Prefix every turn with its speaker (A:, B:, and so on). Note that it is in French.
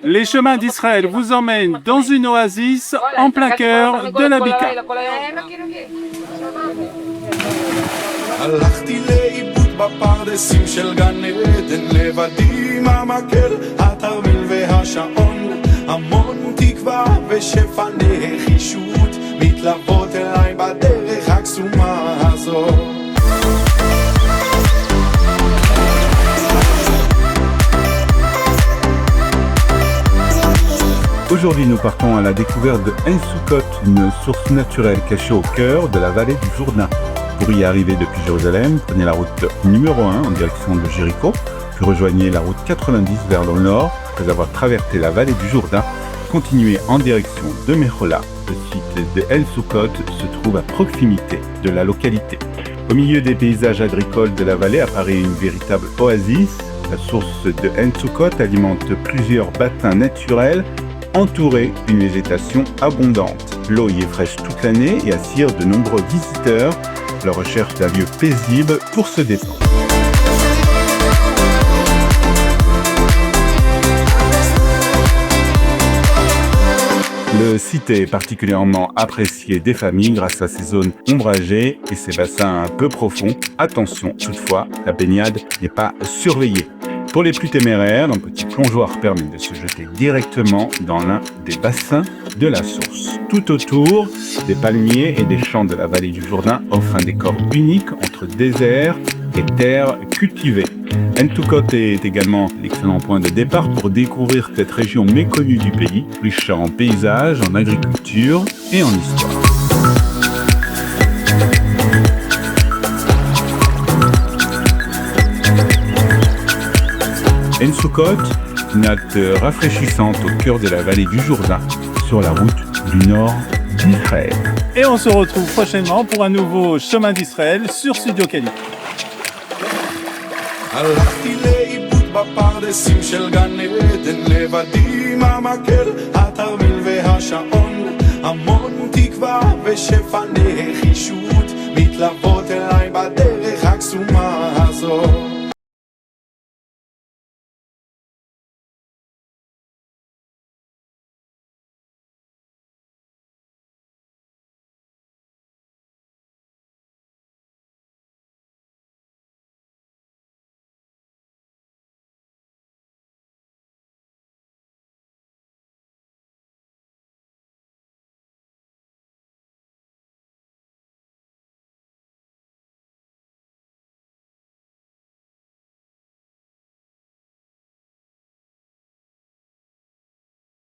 A: Les chemins d'Israël vous emmènent dans une oasis en plein cœur de la Bika.
B: הלכתי לאיבוד בפרדסים של גן עדן, לבדי עם המקל, התרמיל והשעון, המון תקווה ושפע נחישות מתלוות אליי בדרך הקסומה הזו.
C: Aujourd'hui, nous partons à la découverte de Ein Sukkot, une source naturelle cachée au cœur de la vallée du Jourdain. Pour y arriver depuis Jérusalem, prenez la route numéro 1 en direction de Jéricho, puis rejoignez la route 90 vers le nord. Après avoir traversé la vallée du Jourdain, continuez en direction de Mechola. Le site de Ein Sukkot se trouve à proximité de la localité. Au milieu des paysages agricoles de la vallée apparaît une véritable oasis. La source de Ein Sukkot alimente plusieurs bassins naturels entourés d'une végétation abondante. L'eau y est fraîche toute l'année et attire de nombreux visiteurs à la recherche d'un lieu paisible pour se détendre. Le site est particulièrement apprécié des familles grâce à ses zones ombragées et ses bassins peu profonds. Attention, toutefois, la baignade n'est pas surveillée. Pour les plus téméraires, un petit plongeoir permet de se jeter directement dans l'un des bassins de la source. Tout autour, des palmiers et des champs de la vallée du Jourdain offrent un décor unique entre désert et terres cultivées. Ein Sukkot est également l'excellent point de départ pour découvrir cette région méconnue du pays, riche en paysages, en agriculture et en histoire. Ein Sukkot, une halte rafraîchissante au cœur de la vallée du Jourdain, sur la route du nord d'Israël.
A: Et on se retrouve prochainement pour un nouveau chemin d'Israël sur Studio Cali.
B: הלכתי לאיבוד בפרדסים של גן עדן, לבדי עם המקל, התרמיל והשעון, המון תקווה ושפע